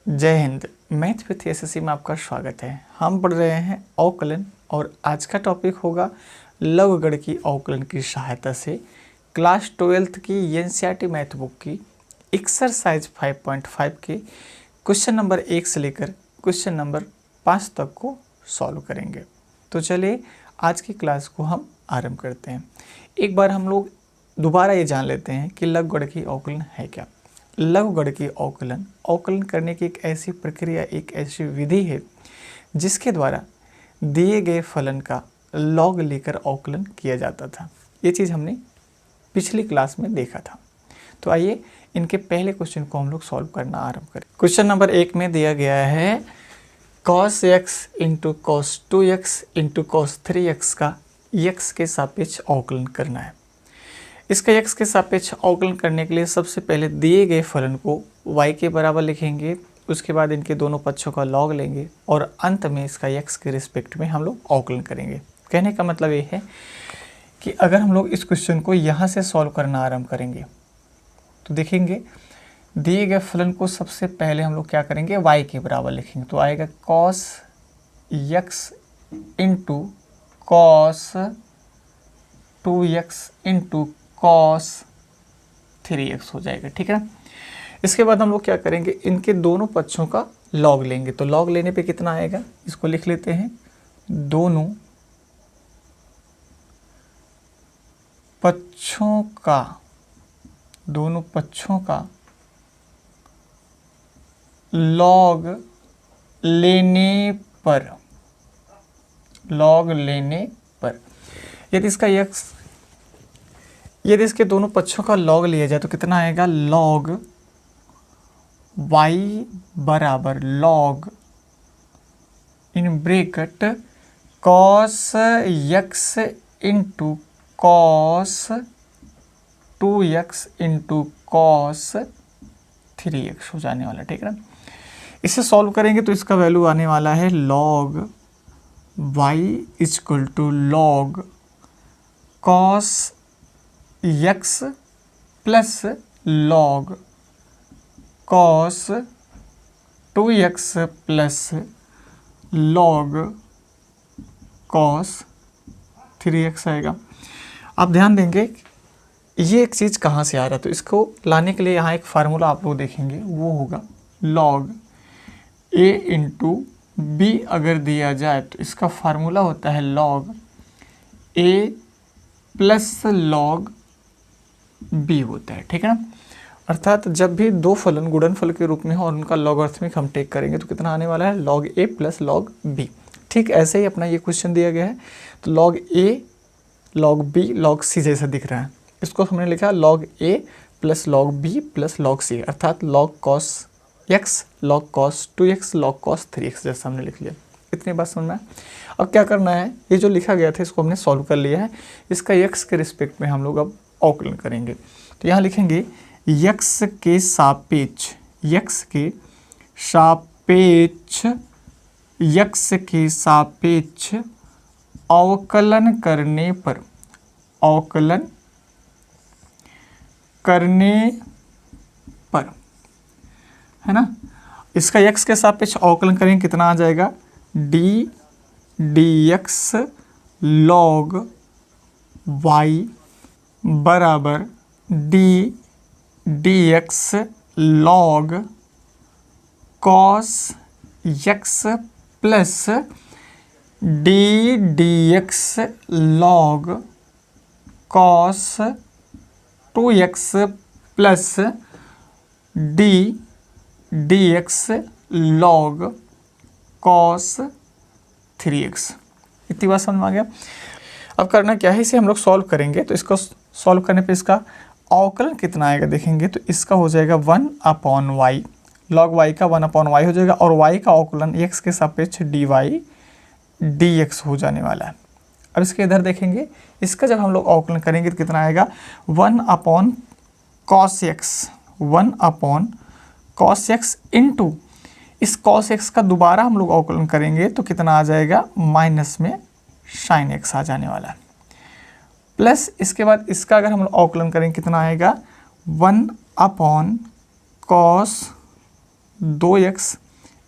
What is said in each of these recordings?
जय Hind. Math with SSC में आपका स्वागत है। हम पढ़ रहे हैं अवकलन और आज का टॉपिक होगा लघुगणक की अवकलन की सहायता से क्लास 12th की एनसीईआरटी मैथ बुक की एक्सरसाइज 5.5 के क्वेश्चन नंबर 1 से लेकर क्वेश्चन नंबर 5 तक को सॉल्व करेंगे। तो चलिए आज की क्लास को हम आरंभ करते हैं। एक बार हम लोग दोबारा ये जान लेते हैं कि लघुगणक की अवकलन है क्या। लघुगणक की अवकलन करने की एक ऐसी प्रक्रिया, एक ऐसी विधि है जिसके द्वारा दिए गए फलन का लॉग लेकर अवकलन किया जाता था। ये चीज़ हमने पिछली क्लास में देखा था। तो आइए इनके पहले क्वेश्चन को हम लोग सॉल्व करना आरंभ करें। क्वेश्चन नंबर 1 में दिया गया है cos x into cos 2x into cos 3x का x के सापेक्ष अवकलन करना है। इसका x के सापेक्ष अवकलन करने के लिए सबसे पहले दिए गए फलन को y के बराबर लिखेंगे, उसके बाद इनके दोनों पक्षों का लॉग लेंगे और अंत में इसका x के रिस्पेक्ट में हम लोग अवकलन करेंगे। कहने का मतलब ये है कि अगर हम लोग इस क्वेश्चन को यहाँ से सॉल्व करना आरंभ करेंगे तो देखेंगे दिए गए फलन को सबसे पहले हम लोग क्या करेंगे, y के बराबर लिखेंगे। तो आएगा cos x into cos 2x into cos 3x हो जाएगा, ठीक है ना। इसके बाद हम लोग क्या करेंगे, इनके दोनों पक्षों का लॉग लेंगे। तो लॉग लेने पे कितना आएगा, इसको लिख लेते हैं, दोनों पक्षों का लॉग लेने पर यदि इसके दोनों पक्षों का लॉग लिया जाए तो कितना आएगा, लॉग y बराबर log in bracket cos x into cos 2x into cos 3x हो जाने वाला, ठीक है ना। इसे सॉल्व करेंगे तो इसका वैल्यू आने वाला है log y equal to log cos x plus log cos 2x plus log cos 3x आएगा। आप ध्यान देंगे ये एक चीज़ कहाँ से आ रहा है, तो इसको लाने के लिए यहाँ एक फार्मूला आप लोग देखेंगे, वो होगा log a इंटू b अगर दिया जाए तो इसका फार्मूला होता है log a plus log b होता है, ठीक है ना। अर्थात जब भी दो फलन गुणनफल के रूप में हो और उनका लॉगरिथमिक हम टेक करेंगे तो कितना आने वाला है, log a plus log b। ठीक ऐसे ही अपना ये क्वेश्चन दिया गया है तो log a log b log c जैसा दिख रहा है, इसको हमने लिखा log a plus log b plus log c, अर्थात log cos x log cos 2x log cos 3x जैसा हमने लिख लिया। इतनी बात समझ में आया। अब क्या करना है, ये जो लिखा गया था इसको हमने सॉल्व कर लिया है, इसका x के रिस्पेक्ट में हम लोग अब अवकलन करेंगे। तो यहाँ लिखेंगे x के सापेक्ष अवकलन करने पर है ना, इसका x के सापेक्ष अवकलन करेंगे, कितना आ जाएगा, d dx log y बराबर d dx log cos x plus d dx log cos 2x plus d dx log cos 3x। इतनी बात समझ में आ गया। अब करना क्या है, इसे हम लोग सॉल्व करेंगे तो इसको सॉल्व करने पे इसका अवकलन कितना आएगा देखेंगे तो इसका हो जाएगा 1/y, log y का 1/y हो जाएगा और y का अवकलन x के सापेक्ष dy dx हो जाने वाला है। अब इसके इधर देखेंगे, इसका जब हम लोग अवकलन करेंगे तो कितना आएगा, 1/cos x इंटू इस cos x का दोबारा हम लोग अवकलन करेंगे तो कितना आ जाएगा, माइनस में sin x आ जाने वाला है। प्लस इसके बाद इसका अगर हम अवकलन करेंगे कितना आएगा 1/cos 2x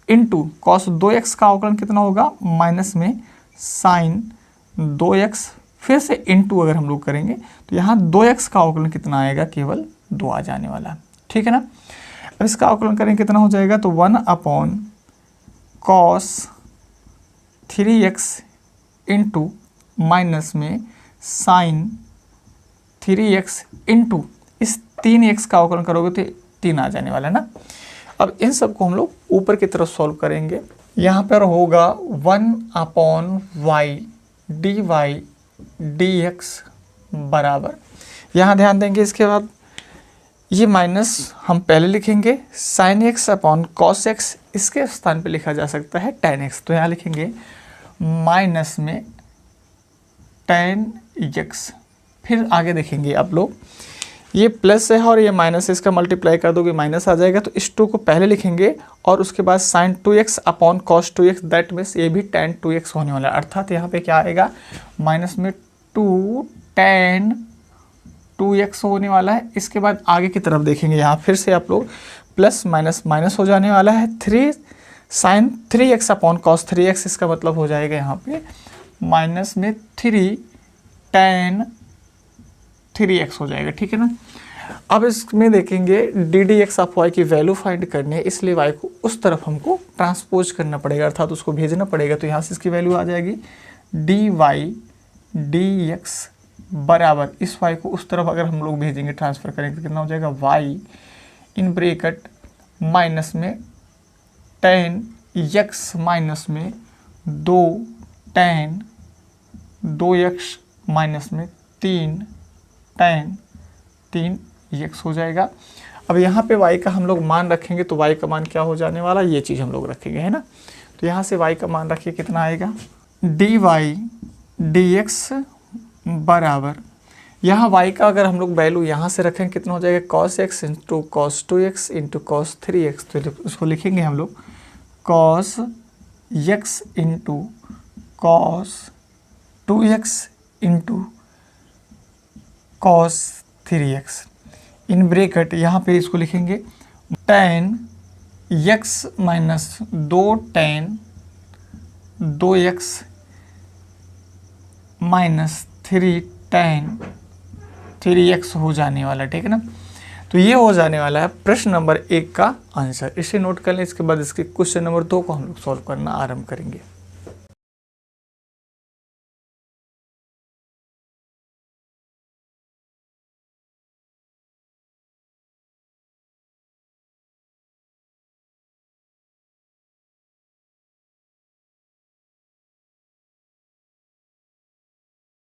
into cos 2x का अवकलन कितना होगा, माइनस में साइन 2x, फिर से इंटू अगर हम लोग करेंगे तो यहाँ 2x का अवकलन कितना आएगा, केवल 2 आ जाने वाला है, ठीक है ना। अब इसका अवकलन करेंगे कितना हो जाएगा, तो 1 upon cos 3x into minus में साइन 3x इंटू इस 3x का अवकलन करोगे तो 3 आ जाने वाला है ना। अब इन सबको हम लोग ऊपर की तरफ सॉल्व करेंगे। यहाँ पर होगा 1 upon Y D Y D X बराबर, यहाँ ध्यान देंगे इसके बाद ये माइनस हम पहले लिखेंगे sine x upon cos x, इसके स्थान पे लिखा जा सकता है टेन एक्स, तो यहाँ लिखेंगे माइनस में टेन एक्स। फिर आगे देखेंगे आप लोग, ये प्लस है और ये माइनस है, इसका मल्टीप्लाई कर दोगे माइनस आ जाएगा, तो इस 2 को पहले लिखेंगे और उसके बाद sine 2x upon cos 2x, that means ये भी tan 2x होने वाला है, अर्थात यहाँ पे क्या आएगा, माइनस में 2 tan 2x होने वाला है। इसके बाद आगे की तरफ देखेंगे, यहाँ फिर से आप लोग प्लस माइनस माइनस हो जाने वाला है, 3 sign 3x upon cos 3x, इसका मतलब हो जाएगा यहाँ पे माइनस में 3 tan 3x हो जाएगा, ठीक है ना। अब इसमें देखेंगे D D X of Y की वैल्यू फाइंड करनी है, इसलिए वाई को उस तरफ हमको ट्रांसपोज करना पड़ेगा, अर्थात उसको भेजना पड़ेगा, तो यहाँ से इसकी वैल्यू आ जाएगी डी वाई डी एक्स बराबर, इस वाई को उस तरफ अगर हम लोग भेजेंगे ट्रांसफ़र करेंगे तो कितना हो जाएगा, वाई इन ब्रेकेट माइनस में टेन एक्स माइनस में 2 tan 2x माइनस में 3 tan 3x हो जाएगा। अब यहाँ पे y का हम लोग मान रखेंगे तो y का मान क्या हो जाने वाला, ये चीज़ हम लोग रखेंगे, है ना। तो यहाँ से y का मान रखिए कितना आएगा, dy dx बराबर, यहाँ y का अगर हम लोग वैल्यू यहाँ से रखेंगे कितना हो जाएगा, cos x into cos 2x into cos 3x, तो उसको लिखेंगे हम लोग cos x into cos 2x into cos 3x इन ब्रेकेट, यहाँ पे इसको लिखेंगे tan x minus 2 tan 2x minus 3 tan 3x हो जाने वाला, ठीक है ना। तो ये हो जाने वाला है प्रश्न नंबर 1 का आंसर, इसे नोट कर लें। इसके बाद इसके क्वेश्चन नंबर 2 को हम लोग सॉल्व करना आरंभ करेंगे।